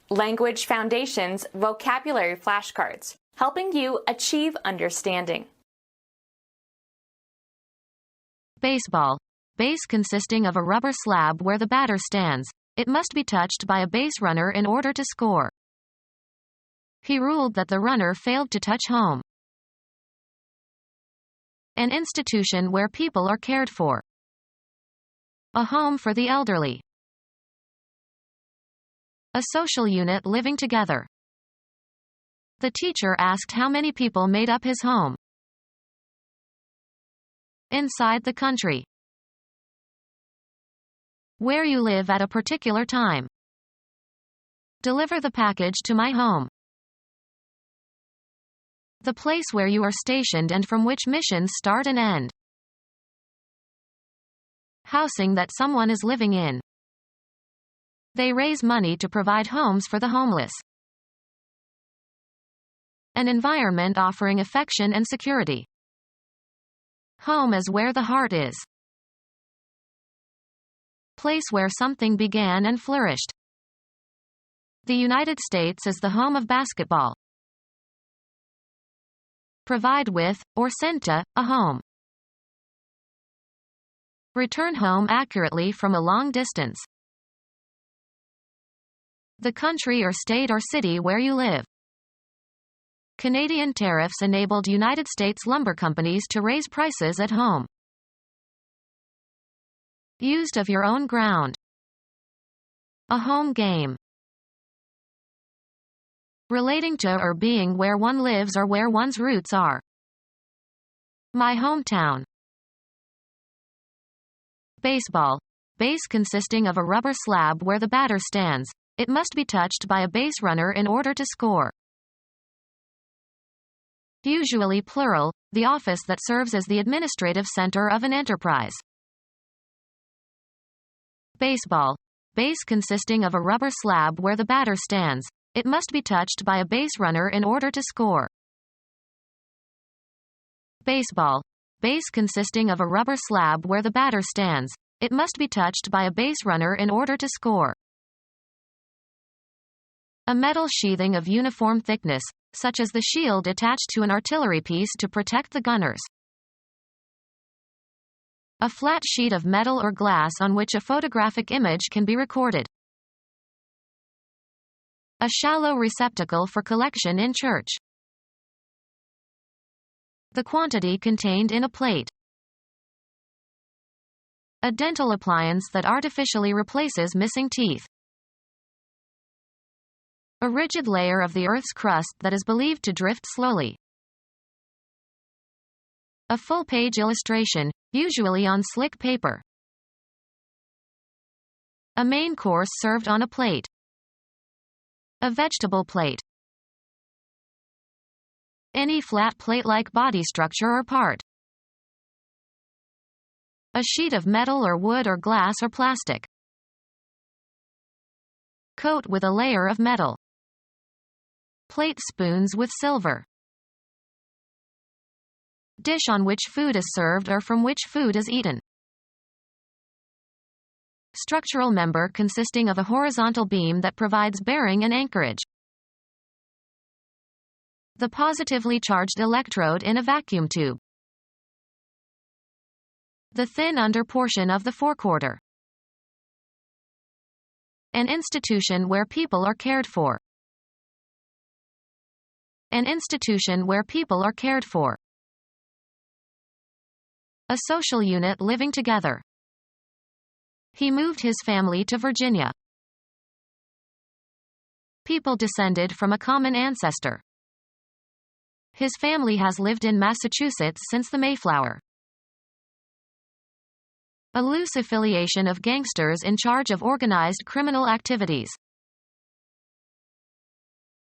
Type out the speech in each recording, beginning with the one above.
Language Foundations Vocabulary Flashcards, helping you achieve understanding. Baseball. Base consisting of a rubber slab where the batter stands. It must be touched by a base runner in order to score. He ruled that the runner failed to touch home. An institution where people are cared for. A home for the elderly. A social unit living together. The teacher asked how many people made up his home. Inside the country. Where you live at a particular time. Deliver the package to my home. The place where you are stationed and from which missions start and end. Housing that someone is living in. They raise money to provide homes for the homeless. An environment offering affection and security. Home is where the heart is. Place where something began and flourished. The United States is the home of basketball. Provide with, or send to, a home. Return home accurately from a long distance. The country or state or city where you live. Canadian tariffs enabled United States lumber companies to raise prices at home. Used of your own ground. A home game. Relating to or being where one lives or where one's roots are. My hometown. Baseball. Base consisting of a rubber slab where the batter stands. It must be touched by a base runner in order to score. Usually plural, the office that serves as the administrative center of an enterprise. Baseball. Base consisting of a rubber slab where the batter stands. It must be touched by a base runner in order to score. Baseball. Base consisting of a rubber slab where the batter stands. It must be touched by a base runner in order to score. A metal sheathing of uniform thickness, such as the shield attached to an artillery piece to protect the gunners. A flat sheet of metal or glass on which a photographic image can be recorded. A shallow receptacle for collection in church. The quantity contained in a plate. A dental appliance that artificially replaces missing teeth. A rigid layer of the Earth's crust that is believed to drift slowly. A full-page illustration, usually on slick paper. A main course served on a plate. A vegetable plate. Any flat plate-like body structure or part. A sheet of metal or wood or glass or plastic. Coat with a layer of metal. Plate spoons with silver. Dish on which food is served or from which food is eaten. Structural member consisting of a horizontal beam that provides bearing and anchorage. The positively charged electrode in a vacuum tube. The thin under portion of the forequarter. An institution where people are cared for. An institution where people are cared for. A social unit living together. He moved his family to Virginia. People descended from a common ancestor. His family has lived in Massachusetts since the Mayflower. A loose affiliation of gangsters in charge of organized criminal activities.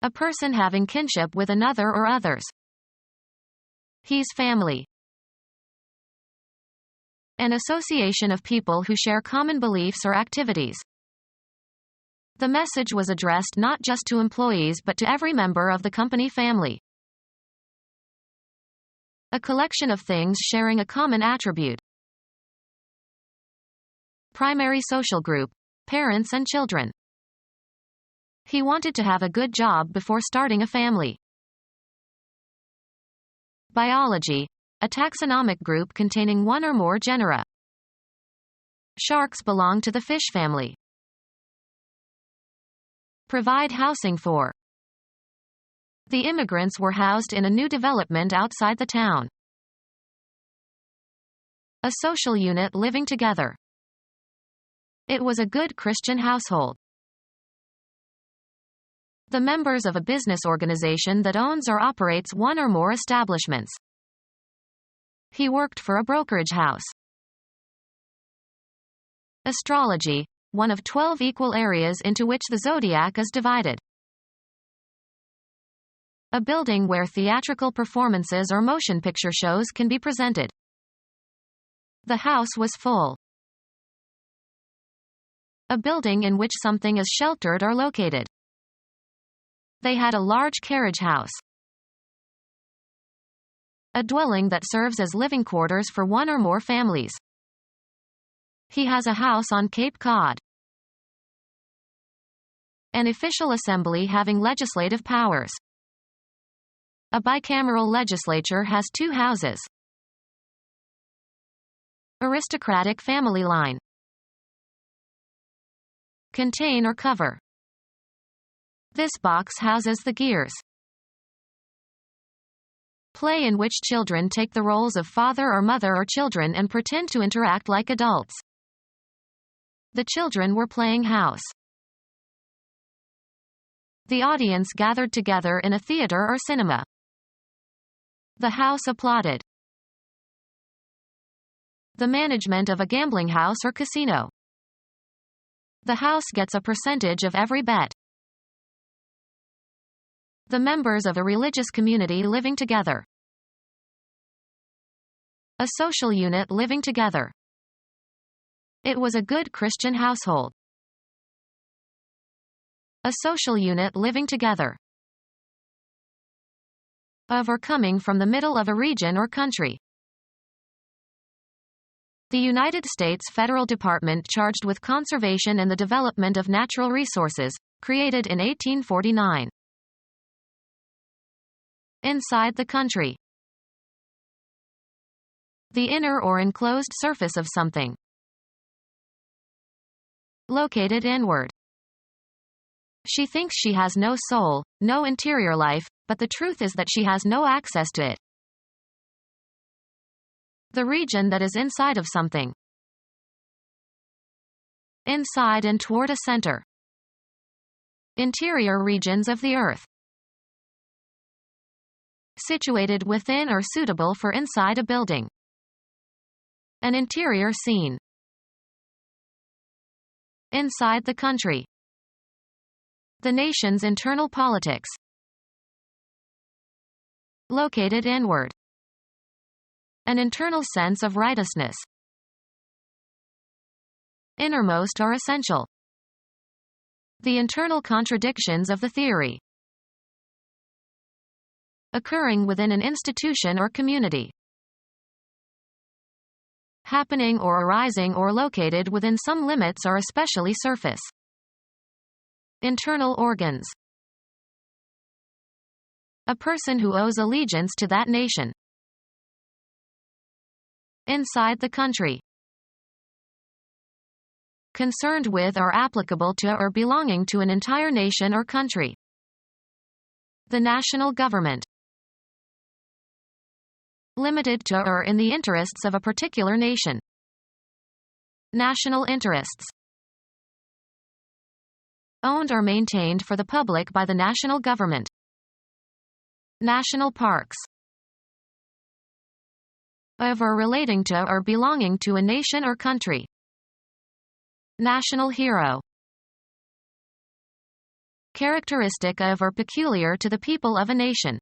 A person having kinship with another or others. He's family. An association of people who share common beliefs or activities. The message was addressed not just to employees but to every member of the company family. A collection of things sharing a common attribute. Primary social group. Parents and children. He wanted to have a good job before starting a family. Biology. A taxonomic group containing one or more genera. Sharks belong to the fish family. Provide housing for. The immigrants were housed in a new development outside the town. A social unit living together. It was a good Christian household. The members of a business organization that owns or operates one or more establishments. He worked for a brokerage house. Astrology, one of 12 equal areas into which the zodiac is divided. A building where theatrical performances or motion picture shows can be presented. The house was full. A building in which something is sheltered or located. They had a large carriage house. A dwelling that serves as living quarters for one or more families. He has a house on Cape Cod. An official assembly having legislative powers. A bicameral legislature has 2 houses. Aristocratic family line. Contain or cover. This box houses the gears. Play in which children take the roles of father or mother or children and pretend to interact like adults. The children were playing house. The audience gathered together in a theater or cinema. The house applauded. The management of a gambling house or casino. The house gets a percentage of every bet. The members of a religious community living together. A social unit living together. It was a good Christian household. A social unit living together. Of or coming from the middle of a region or country. The United States Federal Department charged with conservation and the development of natural resources, created in 1849. Inside the country. The inner or enclosed surface of something. Located inward. She thinks she has no soul, no interior life, but the truth is that she has no access to it. The region that is inside of something. Inside and toward a center. Interior regions of the earth. Situated within or suitable for inside a building. An interior scene. Inside the country. The nation's internal politics. Located inward. An internal sense of righteousness. Innermost or essential. The internal contradictions of the theory. Occurring within an institution or community. Happening or arising or located within some limits or especially surface. Internal organs. A person who owes allegiance to that nation. Inside the country. Concerned with or applicable to or belonging to an entire nation or country. The national government. Limited to or in the interests of a particular nation. National interests. Owned or maintained for the public by the national government. National parks. Of or relating to or belonging to a nation or country. National hero. Characteristic of or peculiar to the people of a nation.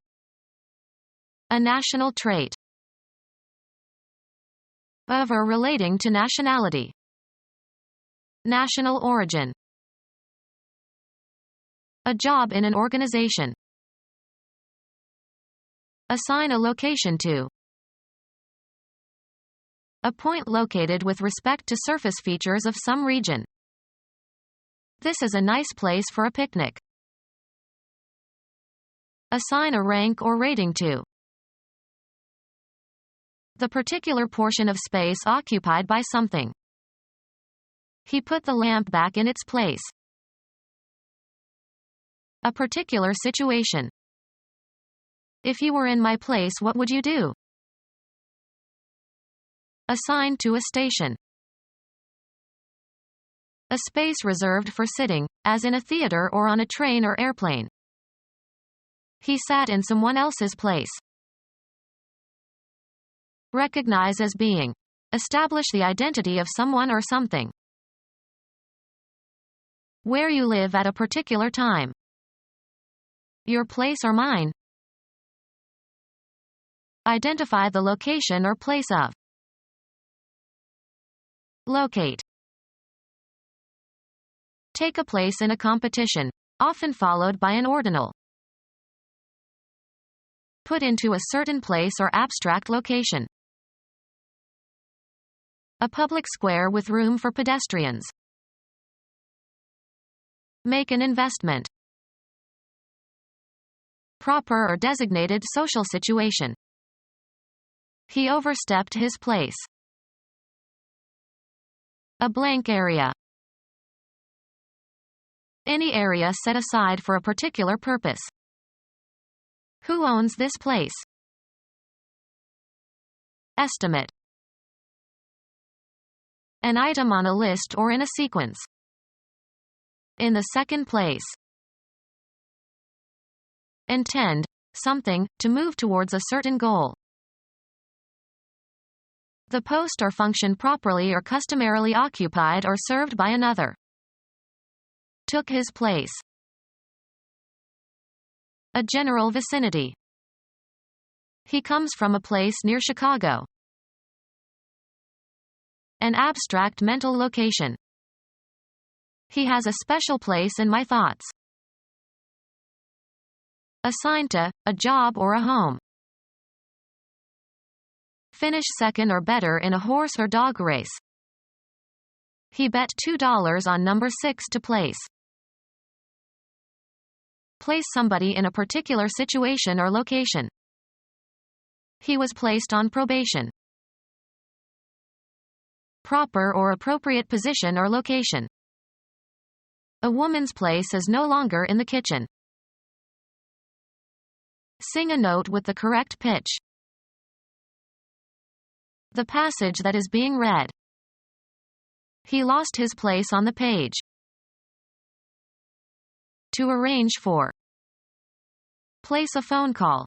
A national trait. Of or relating to nationality. National origin. A job in an organization. Assign a location to. A point located with respect to surface features of some region. This is a nice place for a picnic. Assign a rank or rating to the particular portion of space occupied by something. He put the lamp back in its place. A particular situation. If you were in my place, what would you do? Assigned to a station. A space reserved for sitting, as in a theater or on a train or airplane. He sat in someone else's place. Recognize as being. Establish the identity of someone or something. Where you live at a particular time. Your place or mine. Identify the location or place of. Locate. Take a place in a competition, often followed by an ordinal. Put into a certain place or abstract location. A public square with room for pedestrians. Make an investment. Proper or designated social situation. He overstepped his place. A blank area. Any area set aside for a particular purpose. Who owns this place? Estimate. An item on a list or in a sequence. In the second place. Intend, something, to move towards a certain goal. The post or function properly or customarily occupied or served by another. Took his place. A general vicinity. He comes from a place near Chicago. An abstract mental location. He has a special place in my thoughts. Assigned to, a job or a home. Finish second or better in a horse or dog race. He bet $2 on number 6 to place. Place somebody in a particular situation or location. He was placed on probation. Proper or appropriate position or location. A woman's place is no longer in the kitchen. Sing a note with the correct pitch. The passage that is being read. He lost his place on the page. To arrange for. Place a phone call.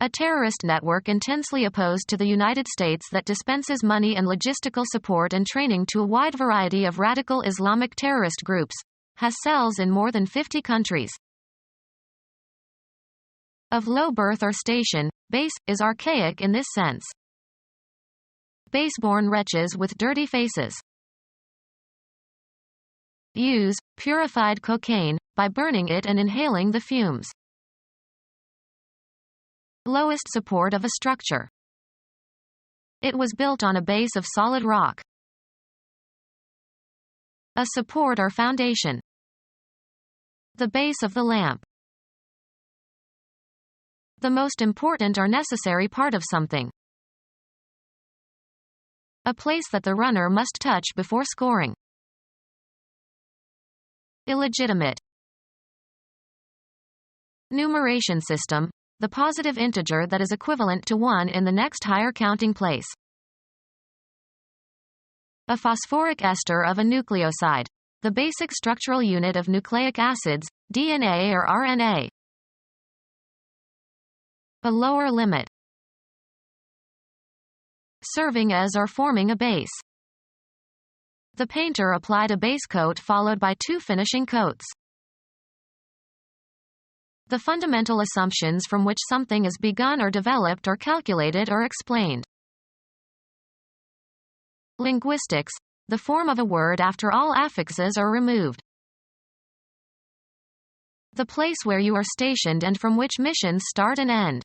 A terrorist network intensely opposed to the United States that dispenses money and logistical support and training to a wide variety of radical Islamic terrorist groups, has cells in more than 50 countries. Of low birth or station, base, is archaic in this sense. Base-born wretches with dirty faces. Use, purified cocaine, by burning it and inhaling the fumes. Lowest support of a structure. It was built on a base of solid rock. A support or foundation. The base of the lamp. The most important or necessary part of something. A place that the runner must touch before scoring. Illegitimate. Numeration system, the positive integer that is equivalent to 1 in the next higher counting place. A phosphoric ester of a nucleoside, the basic structural unit of nucleic acids, DNA or RNA. A lower limit. Serving as or forming a base. The painter applied a base coat followed by 2 finishing coats. The fundamental assumptions from which something is begun or developed or calculated or explained. Linguistics, the form of a word after all affixes are removed. The place where you are stationed and from which missions start and end.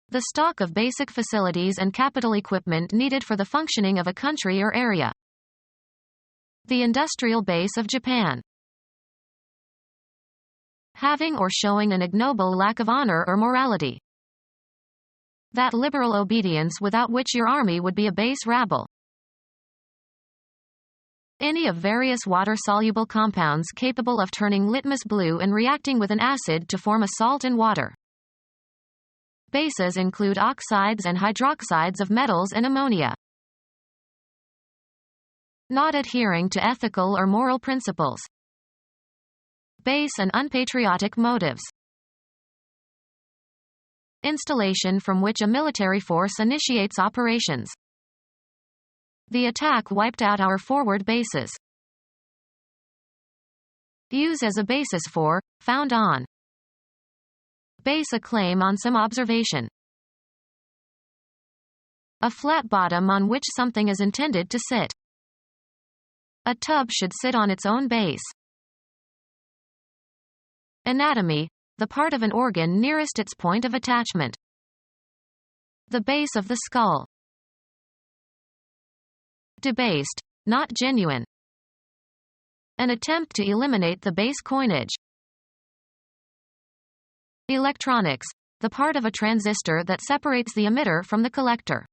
The stock of basic facilities and capital equipment needed for the functioning of a country or area. The industrial base of Japan. having or showing an ignoble lack of honor or morality. That liberal obedience without which your army would be a base rabble. Any of various water-soluble compounds capable of turning litmus blue and reacting with an acid to form a salt and water. Bases include oxides and hydroxides of metals and ammonia. Not adhering to ethical or moral principles. Base and unpatriotic motives. Installation from which a military force initiates operations. The attack wiped out our forward bases. Use as a basis for, found on. Base a claim on some observation. A flat bottom on which something is intended to sit. A tub should sit on its own base. Anatomy, the part of an organ nearest its point of attachment. The base of the skull. Debased, not genuine. An attempt to eliminate the base coinage. Electronics, the part of a transistor that separates the emitter from the collector.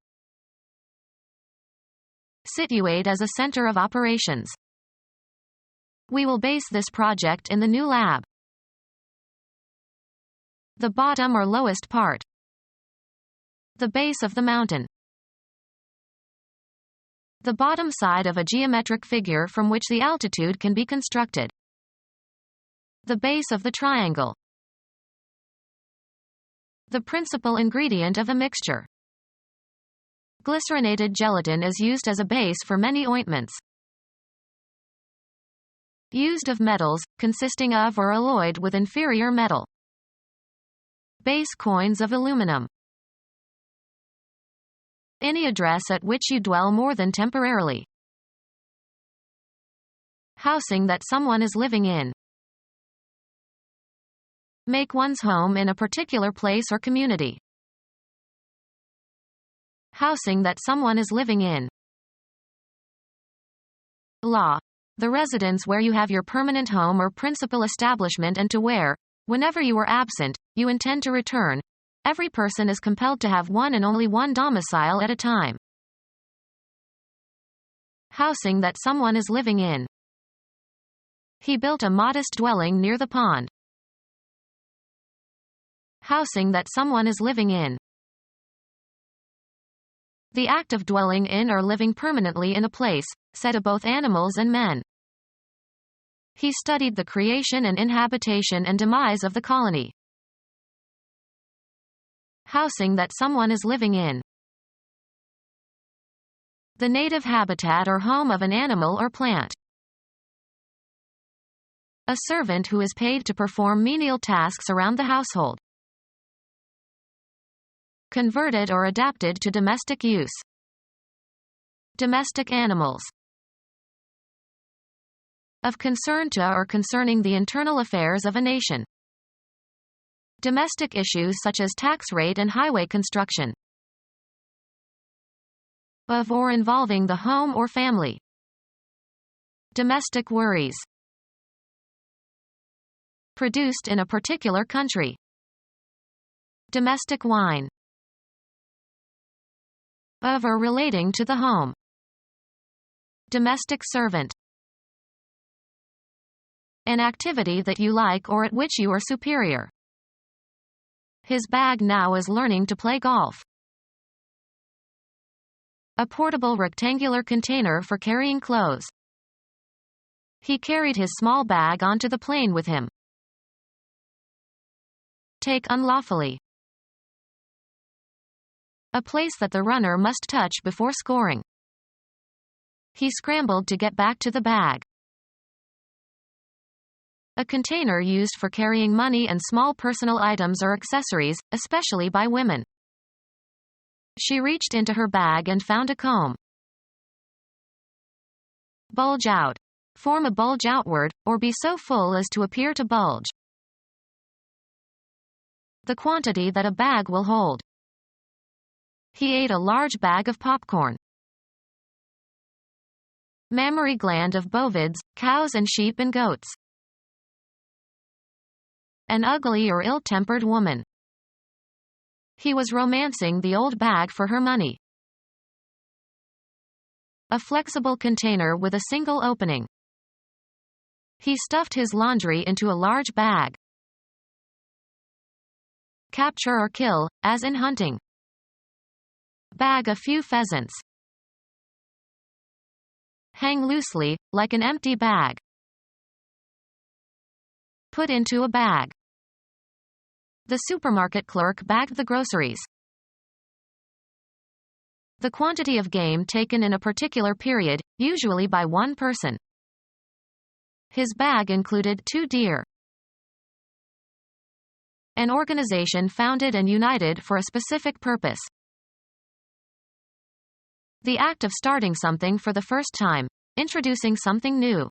Situate as a center of operations. We will base this project in the new lab. The bottom or lowest part. The base of the mountain. The bottom side of a geometric figure from which the altitude can be constructed. The base of the triangle. The principal ingredient of a mixture. Glycerinated gelatin is used as a base for many ointments. Used of metals, consisting of or alloyed with inferior metal. Base coins of aluminum. Any address at which you dwell more than temporarily. Housing that someone is living in. Make one's home in a particular place or community. Housing that someone is living in. Law. The residence where you have your permanent home or principal establishment and to where, whenever you are absent, you intend to return. Every person is compelled to have one and only one domicile at a time. Housing that someone is living in. He built a modest dwelling near the pond. Housing that someone is living in. The act of dwelling in or living permanently in a place, said of both animals and men. He studied the creation and inhabitation and demise of the colony. Housing that someone is living in. The native habitat or home of an animal or plant. A servant who is paid to perform menial tasks around the household. Converted or adapted to domestic use. Domestic animals. Of concern to or concerning the internal affairs of a nation. Domestic issues such as tax rate and highway construction. Of or involving the home or family. Domestic worries. Produced in a particular country. Domestic wine. Of or relating to the home. Domestic servant. An activity that you like or at which you are superior. His bag now is learning to play golf. A portable rectangular container for carrying clothes. He carried his small bag onto the plane with him. Take unlawfully. A place that the runner must touch before scoring. He scrambled to get back to the bag. A container used for carrying money and small personal items or accessories, especially by women. She reached into her bag and found a comb. Bulge out. Form a bulge outward, or be so full as to appear to bulge. The quantity that a bag will hold. He ate a large bag of popcorn. Mammary gland of bovids, cows and sheep and goats. An ugly or ill-tempered woman. He was romancing the old bag for her money. A flexible container with a single opening. He stuffed his laundry into a large bag. Capture or kill, as in hunting. Bag a few pheasants. Hang loosely, like an empty bag. Put into a bag. The supermarket clerk bagged the groceries. The quantity of game taken in a particular period, usually by one person. His bag included 2 deer. An organization founded and united for a specific purpose. The act of starting something for the first time, introducing something new.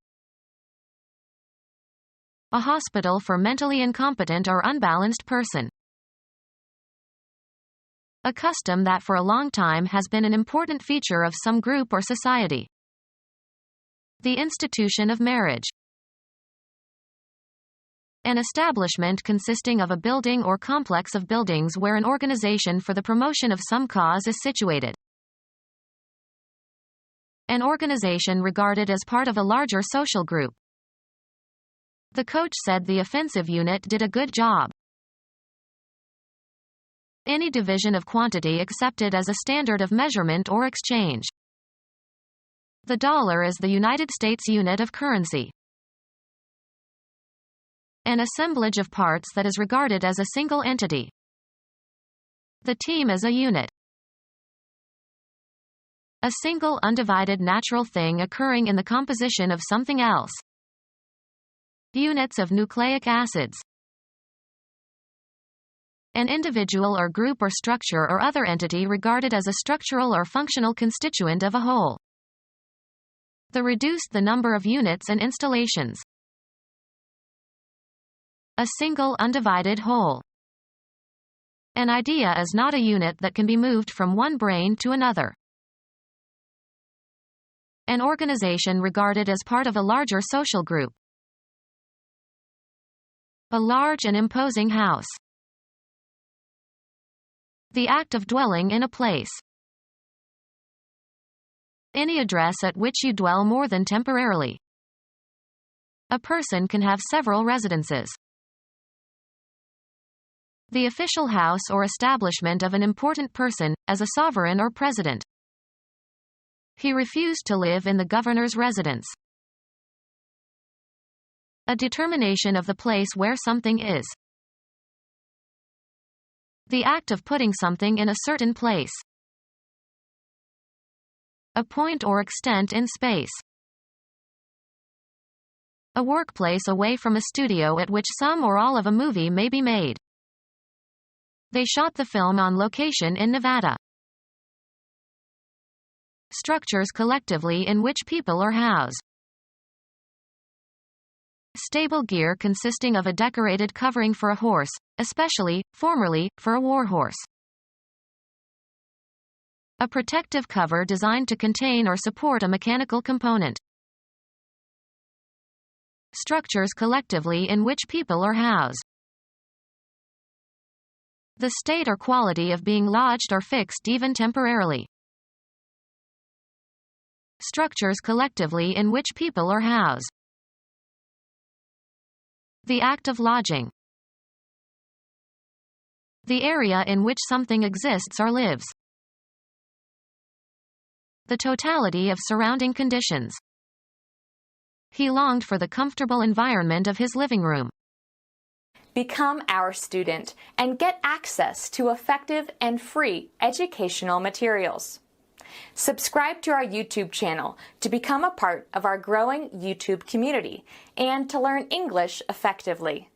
A hospital for mentally incompetent or unbalanced person. A custom that for a long time has been an important feature of some group or society. The institution of marriage. An establishment consisting of a building or complex of buildings where an organization for the promotion of some cause is situated. An organization regarded as part of a larger social group. The coach said the offensive unit did a good job. Any division of quantity accepted as a standard of measurement or exchange. The dollar is the United States unit of currency. An assemblage of parts that is regarded as a single entity. The team as a unit. A single undivided natural thing occurring in the composition of something else. Units of nucleic acids. An individual or group or structure or other entity regarded as a structural or functional constituent of a whole. Reduced the number of units and installations. A single undivided whole. An idea is not a unit that can be moved from one brain to another. An organization regarded as part of a larger social group. A large and imposing house. The act of dwelling in a place. Any address at which you dwell more than temporarily. A person can have several residences. The official house or establishment of an important person, as a sovereign or president. He refused to live in the governor's residence. A determination of the place where something is. The act of putting something in a certain place. A point or extent in space. A workplace away from a studio at which some or all of a movie may be made. They shot the film on location in Nevada. Structures collectively in which people are housed. Stable gear consisting of a decorated covering for a horse, especially, formerly, for a warhorse. A protective cover designed to contain or support a mechanical component. Structures collectively in which people are housed. The state or quality of being lodged or fixed even temporarily. Structures collectively in which people are housed. The act of lodging. The area in which something exists or lives. The totality of surrounding conditions. He longed for the comfortable environment of his living room. Become our student and get access to effective and free educational materials. Subscribe to our YouTube channel to become a part of our growing YouTube community and to learn English effectively.